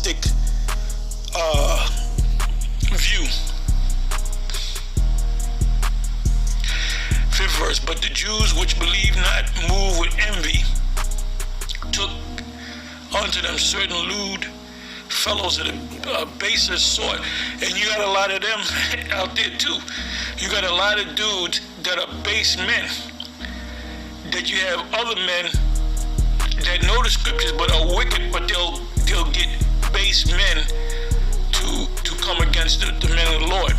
dualistic view. 5th verse, but the Jews which believe not, moved with envy, took unto them certain lewd fellows of the baser sort. And you got a lot of them out there too. You got a lot of dudes that are base men. That you have other men that know the scriptures but are wicked, but they'll get base men to come against the men of the Lord.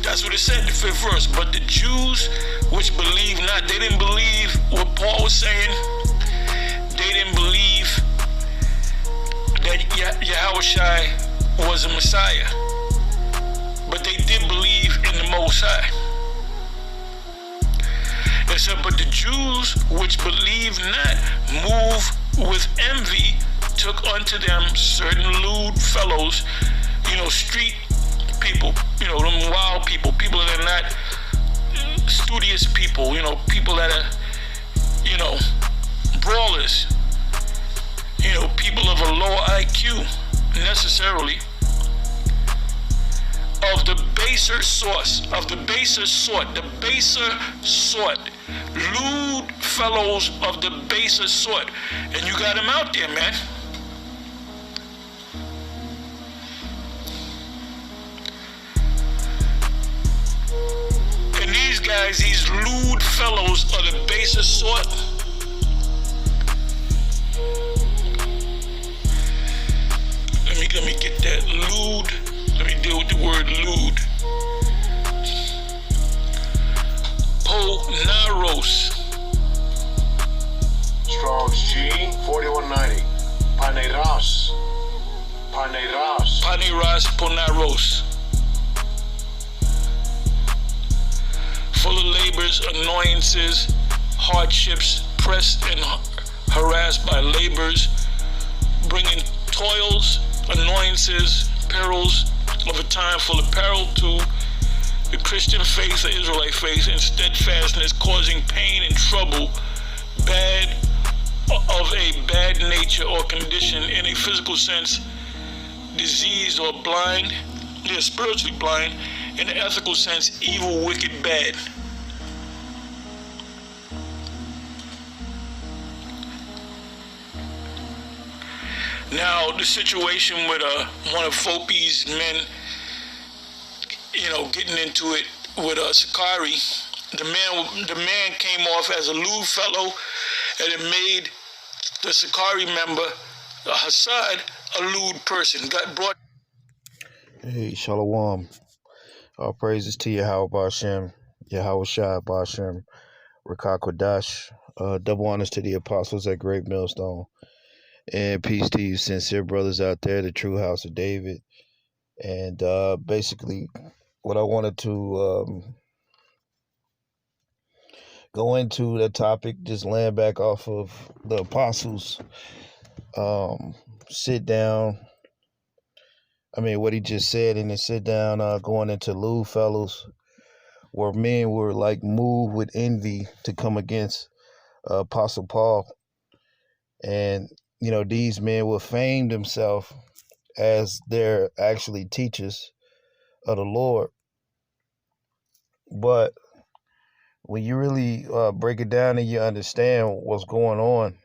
That's what it said in the 5th verse. But the Jews which believe not, they didn't believe what Paul was saying. They didn't believe that Yahushua was a Messiah. But they did believe in the Most High. It said, but the Jews which believe not, moved with envy, took unto them certain lewd fellows, street people, them wild people that are not studious people, people that are, brawlers, people of a low IQ, necessarily, of the baser sort, lewd fellows of the baser sort. And you got them out there, man. And these guys, these lewd fellows of the baser sort, let me get that lewd. Let me deal with the word lewd. Ponaros. Strong's G 4190. Paneras. Ponaros. Full of labors, annoyances, hardships, pressed and harassed by labors, bringing toils, annoyances, perils of a time full of peril to the Christian faith, the Israelite faith, and steadfastness, causing pain and trouble, of a bad nature or condition, in a physical sense, diseased or blind. They're spiritually blind. In the ethical sense, evil, wicked, bad. Now, the situation with one of Fopi's men, getting into it with Sakari, the man came off as a lewd fellow, and it made the Sakari member, Hassad, a lewd person. Got brought. Hey, Shalom. All praises to Yahweh Bashem, Yahushua Bashem, Rakah Kodash. Double honors to the apostles at Great Millstone. And peace to you, sincere brothers out there, the true house of David. And basically, what I wanted to go into the topic, just laying back off of the apostles, sit down. I mean, what he just said, and then sit down, going into lewd fellows, where men were like moved with envy to come against Apostle Paul. And these men will fame themselves as they're actually teachers of the Lord. But when you really break it down and you understand what's going on,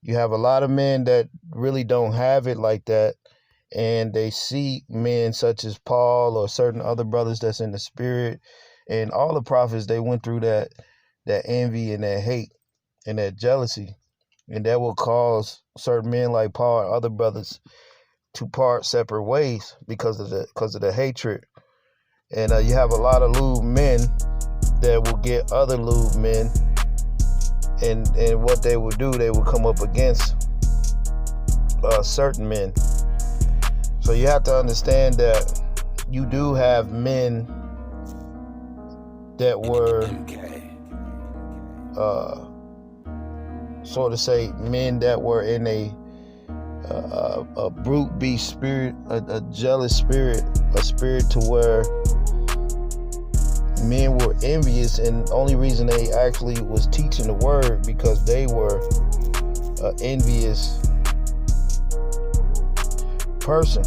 you have a lot of men that really don't have it like that. And they see men such as Paul or certain other brothers that's in the spirit. And all the prophets, they went through that envy and that hate and that jealousy. And that will cause certain men like Paul and other brothers to part separate ways because of the hatred. And you have a lot of lewd men that will get other lewd men, and what they will do, they will come up against certain men. So you have to understand that you do have men that were so to say, men that were in a brute beast spirit, a jealous spirit, a spirit to where men were envious, and the only reason they actually was teaching the word because they were envious person,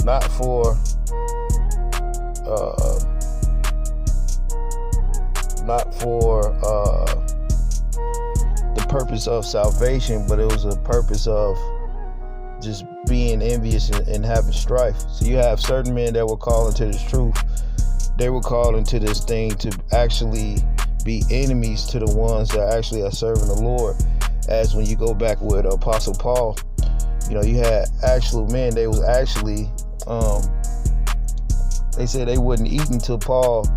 not for the purpose of salvation, but it was a purpose of just being envious and having strife. So you have certain men that were calling to this truth. They were calling to this thing to actually be enemies to the ones that actually are serving the Lord. As when you go back with Apostle Paul, you had actual men. They was actually, they said they wouldn't eat until Paul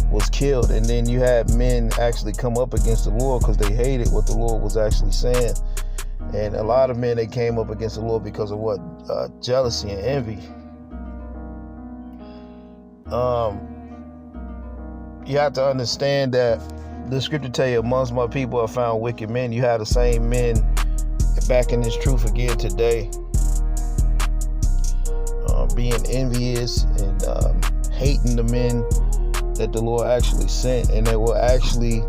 was killed. And then you had men actually come up against the Lord because they hated what the Lord was actually saying. And a lot of men, they came up against the Lord because of what? Jealousy and envy. You have to understand that the scripture tell you, amongst my people I found wicked men. You have the same men back in this truth again today, being envious and hating the men that the Lord actually sent, and they will actually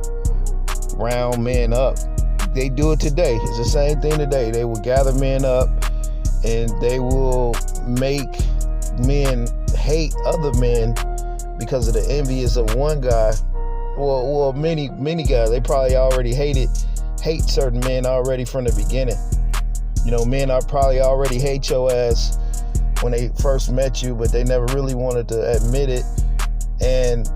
round men up. They do it today. It's the same thing today. They will gather men up and they will make men hate other men because of the envious of one guy. Well, many guys, they probably already hate certain men already from the beginning. Men are probably already hate your ass when they first met you, but they never really wanted to admit it. And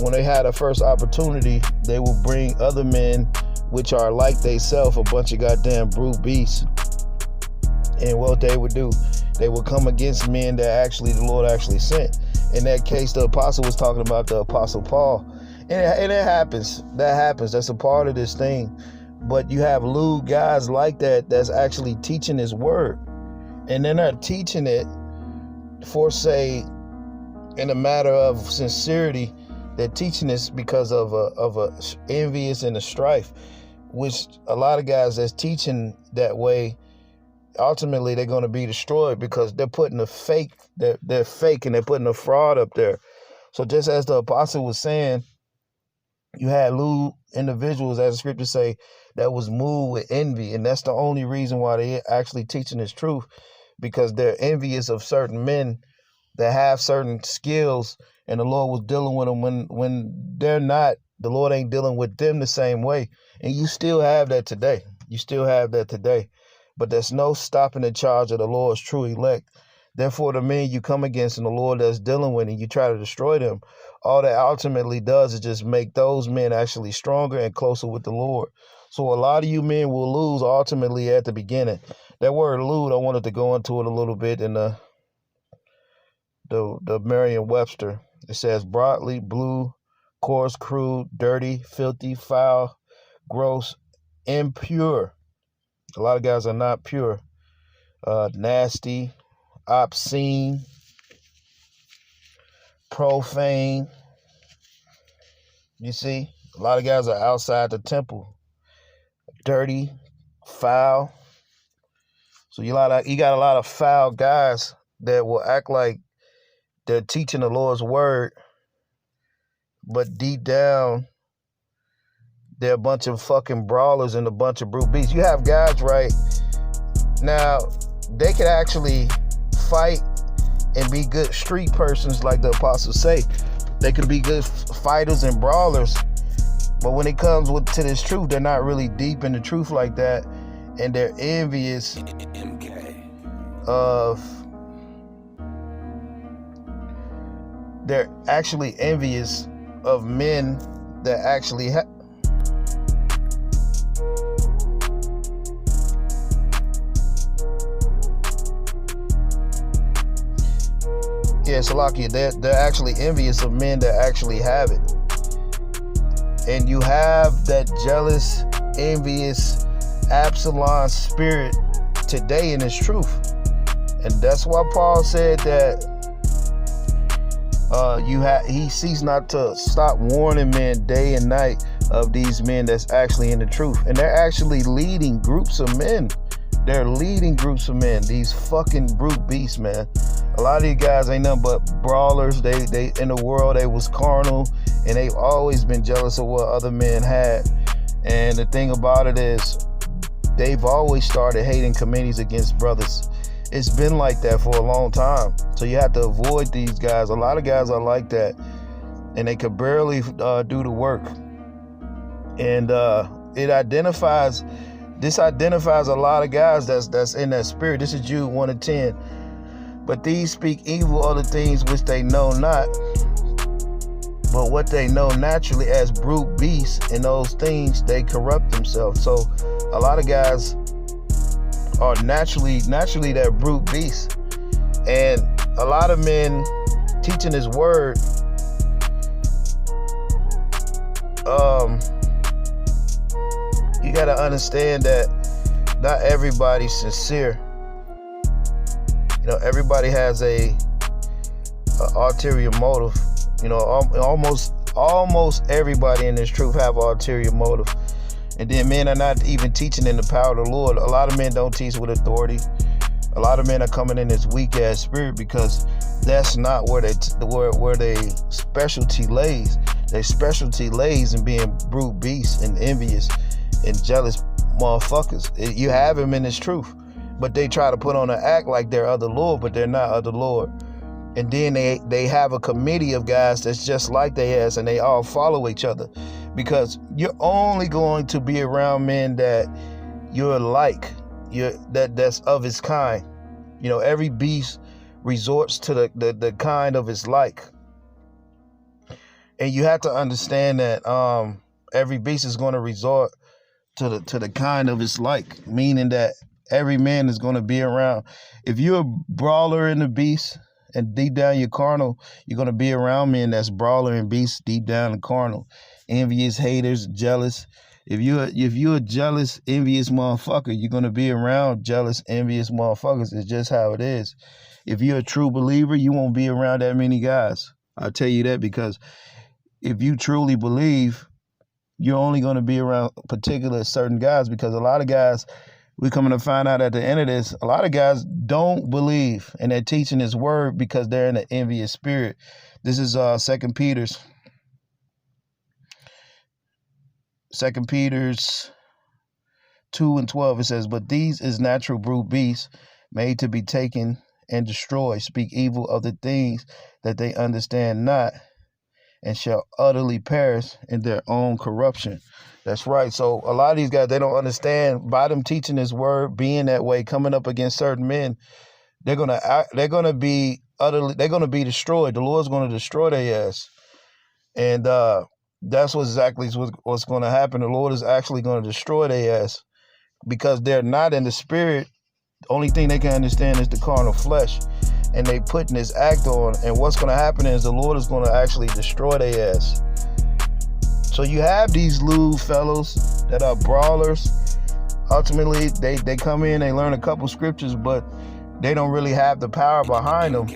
when they had a first opportunity, they will bring other men, which are like they self, a bunch of goddamn brute beasts. And what they would do, they would come against men that actually the Lord actually sent. In that case, the apostle was talking about the Apostle Paul. And it happens. That happens. That's a part of this thing. But you have lewd guys like that that's actually teaching his word. And they're not teaching it for, say, in a matter of sincerity. They're teaching this because of a envious and a strife, which a lot of guys that's teaching that way, ultimately they're going to be destroyed because they're putting they're fake and they're putting a fraud up there. So just as the apostle was saying, you had lewd individuals, as the scriptures say, that was moved with envy. And that's the only reason why they're actually teaching this truth, because they're envious of certain men that have certain skills, and the Lord was dealing with them when they're not. The Lord ain't dealing with them the same way. And you still have that today. But there's no stopping the charge of the Lord's true elect. Therefore, the men you come against and the Lord that's dealing with and you try to destroy them, all that ultimately does is just make those men actually stronger and closer with the Lord. So a lot of you men will lose ultimately at the beginning. That word lewd, I wanted to go into it a little bit in the Merriam-Webster. It says broadly, blue, coarse, crude, dirty, filthy, foul, gross, impure. A lot of guys are not pure. Nasty, obscene, profane. You see, a lot of guys are outside the temple. Dirty, foul. So you got a lot of foul guys that will act like they're teaching the Lord's word, but deep down, they're a bunch of fucking brawlers and a bunch of brute beasts. You have guys right now, they could actually fight and be good street persons, like the apostles say. They could be good fighters and brawlers, but when it comes to this truth, they're not really deep in the truth like that, and they're envious of. They're actually envious of men that actually have. Yeah, Salakia, they're actually envious of men that actually have it. And you have that jealous, envious, Absalom spirit today in its truth. And that's why Paul said that he ceased not to stop warning men day and night of these men that's actually in the truth. And they're actually leading groups of men. They're leading groups of men. These fucking brute beasts, man. A lot of these guys ain't nothing but brawlers. They in the world, they was carnal, and they've always been jealous of what other men had. And the thing about it is, they've always started hating committees against brothers. It's been like that for a long time. So you have to avoid these guys. A lot of guys are like that, and they could barely do the work. And this identifies a lot of guys that's in that spirit. This is Jude 1:10. But these speak evil of the things which they know not, but what they know naturally as brute beasts, in those things they corrupt themselves. So a lot of guys are naturally that brute beast. And a lot of men teaching his word, you got to understand that not everybody's sincere. You know, everybody has a ulterior motive. You know, almost everybody in this truth have ulterior motive. And then men are not even teaching in the power of the Lord. A lot of men don't teach with authority. A lot of men are coming in this weak ass spirit because that's not where they specialty lays. Their specialty lays in being brute beasts and envious and jealous motherfuckers. You have them in this truth, but they try to put on an act like they're of the Lord, but they're not of the Lord. And then they have a committee of guys that's just like they ass, and they all follow each other, because you're only going to be around men that you're like, that's of its kind. You know, every beast resorts to the kind of its like. And you have to understand that every beast is going to resort to the kind of its like, meaning that every man is going to be around. If you're a brawler in the beast, and deep down you're carnal, you're going to be around men that's brawler and beast deep down and carnal. Envious, haters, jealous. If you're a jealous, envious motherfucker, you're going to be around jealous, envious motherfuckers. It's just how it is. If you're a true believer, you won't be around that many guys. I'll tell you that, because if you truly believe, you're only going to be around particular certain guys, because a lot of guys, we're coming to find out at the end of this, a lot of guys don't believe, and they're teaching his word because they're in an envious spirit. This is 2 Peter's 2:12. It says, but these is natural brute beasts, made to be taken and destroyed, speak evil of the things that they understand not, and shall utterly perish in their own corruption. That's right. So a lot of these guys, they don't understand, by them teaching his word, being that way, coming up against certain men, they're gonna be destroyed. The Lord's gonna destroy their ass. And that's what's going to happen. The Lord is actually going to destroy their ass, because they're not in the spirit. The only thing they can understand is the carnal flesh, and they putting this act on. And what's going to happen is the Lord is going to actually destroy their ass. So you have these lewd fellows that are brawlers. Ultimately, they come in, they learn a couple scriptures, but they don't really have the power behind them.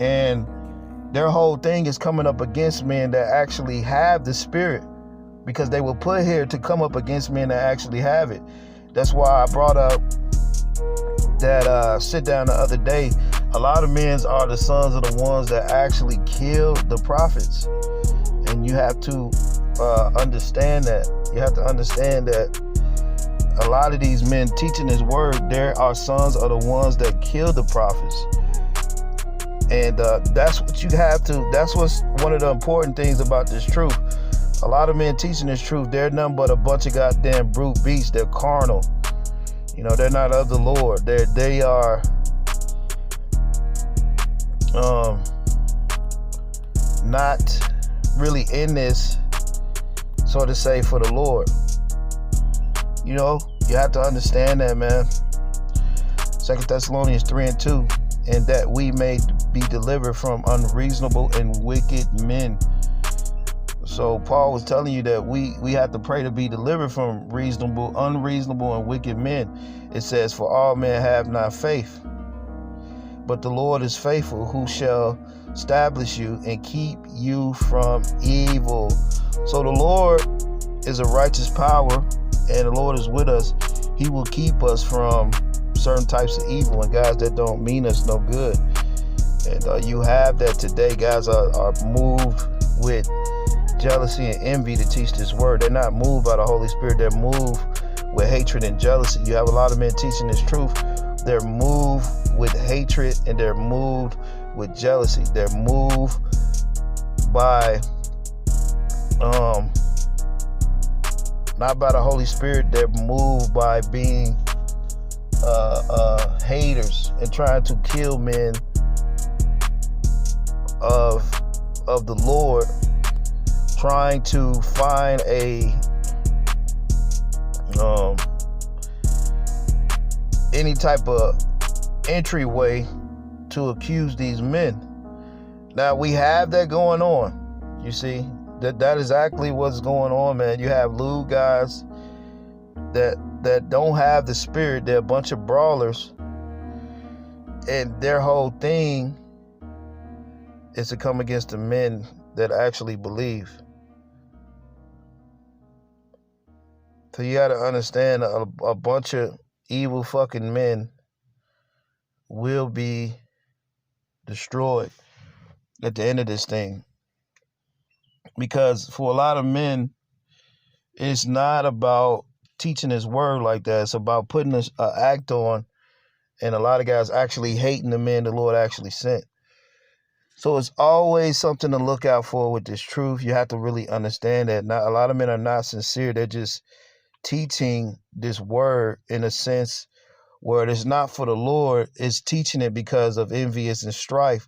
And their whole thing is coming up against men that actually have the spirit, because they were put here to come up against men that actually have it. That's why I brought up that sit down the other day. A lot of men are the sons of the ones that actually killed the prophets. And you have to understand that. You have to understand that a lot of these men teaching his word, there are sons of the ones that killed the prophets. And that's what you have to, that's what's one of the important things about this truth. A lot of men teaching this truth, they're nothing but a bunch of goddamn brute beasts. They're carnal. You know, they're not of the Lord. They are not really in this, so to say, for the Lord. You know, you have to understand that, man. 2 Thessalonians 3:2, and that we may be delivered from unreasonable and wicked men. So Paul was telling you that we have to pray to be delivered from unreasonable and wicked men. It says, for all men have not faith, but the Lord is faithful, who shall establish you and keep you from evil. So the Lord is a righteous power, and the Lord is with us. He will keep us from certain types of evil and guys that don't mean us no good. And you have that today. Guys are moved with jealousy and envy to teach this word. They're not moved by the Holy Spirit. They're moved with hatred and jealousy. You have a lot of men teaching this truth. They're moved with hatred, and they're moved with jealousy. They're moved by not by the Holy Spirit. They're moved by being haters and trying to kill men of the Lord, trying to find any type of entryway to accuse these men. Now we have that going on. You see, that is exactly what's going on, man. You have lewd guys that don't have the Spirit. They're a bunch of brawlers, and their whole thing is to come against the men that actually believe. So you got to understand, a bunch of evil fucking men will be destroyed at the end of this thing. Because for a lot of men, it's not about teaching his word like that. It's about putting an act on, and a lot of guys actually hating the men the Lord actually sent. So it's always something to look out for with this truth. You have to really understand that not a lot of men are not sincere. They're just teaching this word in a sense where it is not for the Lord. It's teaching it because of envious and strife,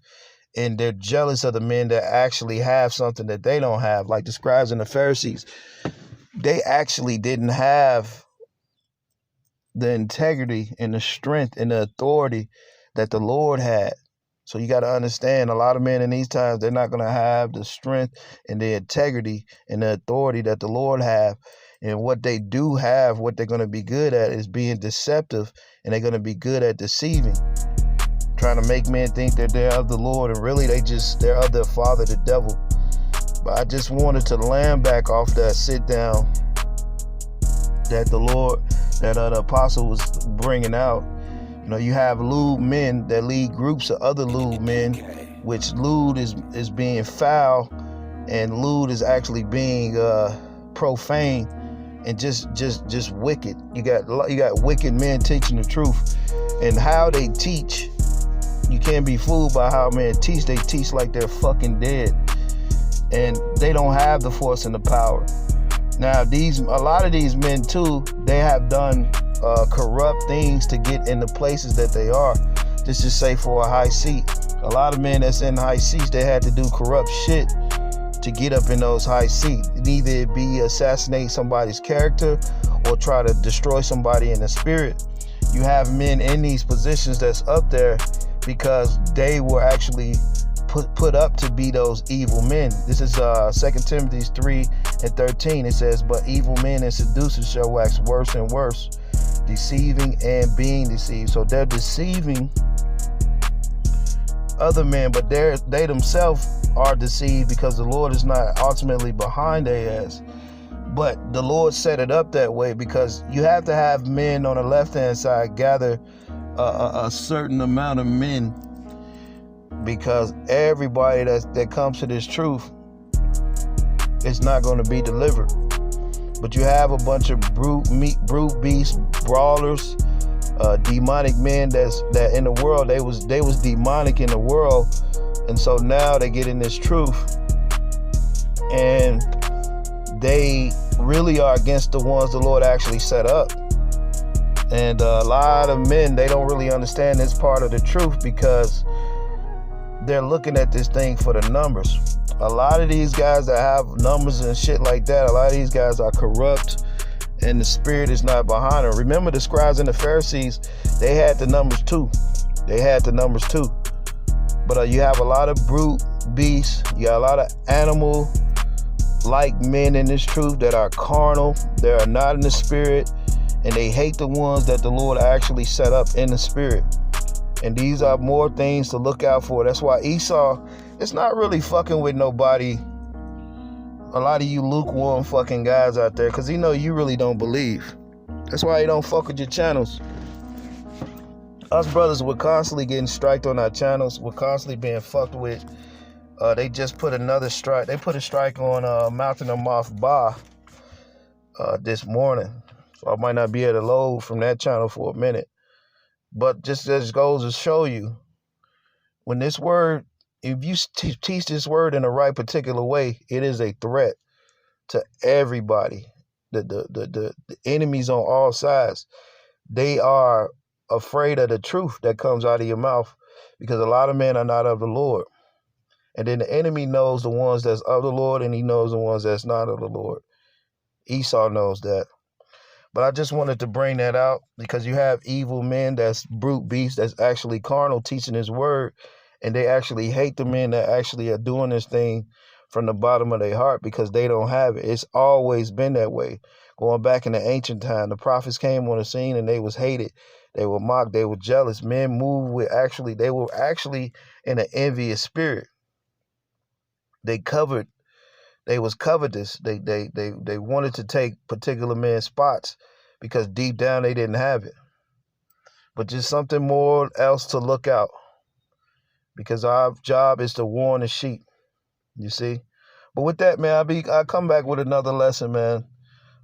and they're jealous of the men that actually have something that they don't have, like the scribes and the Pharisees. They actually didn't have the integrity and the strength and the authority that the Lord had. So you got to understand, a lot of men in these times, they're not going to have the strength and the integrity and the authority that the Lord have. And what they do have, what they're going to be good at is being deceptive, and they're going to be good at deceiving, trying to make men think that they're of the Lord, and really they're of their father, the devil. But I just wanted to land back off that sit down that the apostle was bringing out. You know, you have lewd men that lead groups of other lewd men, which lewd is being foul, and lewd is actually being profane and just wicked. You got wicked men teaching the truth, and how they teach, you can't be fooled by how men teach. They teach like they're fucking dead, and they don't have the force and the power. Now, a lot of these men too, they have done corrupt things to get in the places that they are. Just to say, for a high seat, a lot of men that's in high seats, they had to do corrupt shit to get up in those high seats. Either it be assassinate somebody's character or try to destroy somebody in the spirit. You have men in these positions that's up there because they were actually put up to be those evil men. This is 2 Timothy 3:13. It says, but evil men and seducers shall wax worse and worse, deceiving and being deceived. So they're deceiving other men, but they themselves are deceived because the Lord is not ultimately behind their ass. But the Lord set it up that way because you have to have men on the left-hand side gather a certain amount of men, because everybody that comes to this truth is not going to be delivered. But you have a bunch of brute beasts, brawlers, demonic men that in the world they was demonic in the world, and so now they get in this truth, and they really are against the ones the Lord actually set up. And a lot of men, they don't really understand this part of the truth because they're looking at this thing for the numbers. A lot of these guys that have numbers and shit like that, a lot of these guys are corrupt and the spirit is not behind them. Remember, the scribes and the Pharisees, they had the numbers too. But you have a lot of brute beasts. You got a lot of animal-like men in this truth that are carnal. They are not in the spirit, and they hate the ones that the Lord actually set up in the spirit. And these are more things to look out for. That's why Esau is not really fucking with nobody. A lot of you lukewarm fucking guys out there, because he know you really don't believe. That's why he don't fuck with your channels. Us brothers, we're constantly getting striked on our channels. We're constantly being fucked with. They just put another strike. They put a strike on Mountain of Moth Ba this morning. So I might not be able to load from that channel for a minute. But just as goes to show you, when this word, if you teach this word in the right particular way, it is a threat to everybody. The enemies on all sides, they are afraid of the truth that comes out of your mouth, because a lot of men are not of the Lord. And then the enemy knows the ones that's of the Lord, and he knows the ones that's not of the Lord. Esau knows that. But I just wanted to bring that out, because you have evil men that's brute beasts, that's actually carnal, teaching his word, and they actually hate the men that actually are doing this thing from the bottom of their heart, because they don't have it. It's always been that way. Going back in the ancient time, the prophets came on the scene and they was hated. They were mocked. They were jealous. Men moved with they were actually in an envious spirit. They was covetous. They wanted to take particular men's spots, because deep down they didn't have it. But just something more else to look out, because our job is to warn the sheep. You see? But with that, man, I'll come back with another lesson, man,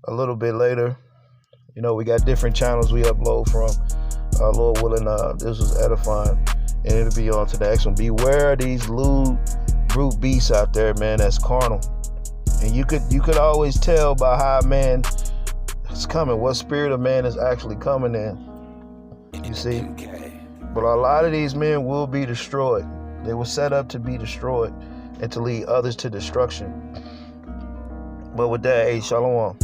a little bit later. You know, we got different channels we upload from. Lord willing, this was edifying, and it'll be on to the next one. Beware of these lewd, brute beasts out there, man, that's carnal. And you could always tell by how a man is coming, what spirit of man is actually coming in. You see? But a lot of these men will be destroyed. They were set up to be destroyed and to lead others to destruction. But with that, hey, shalom.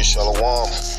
Shalom.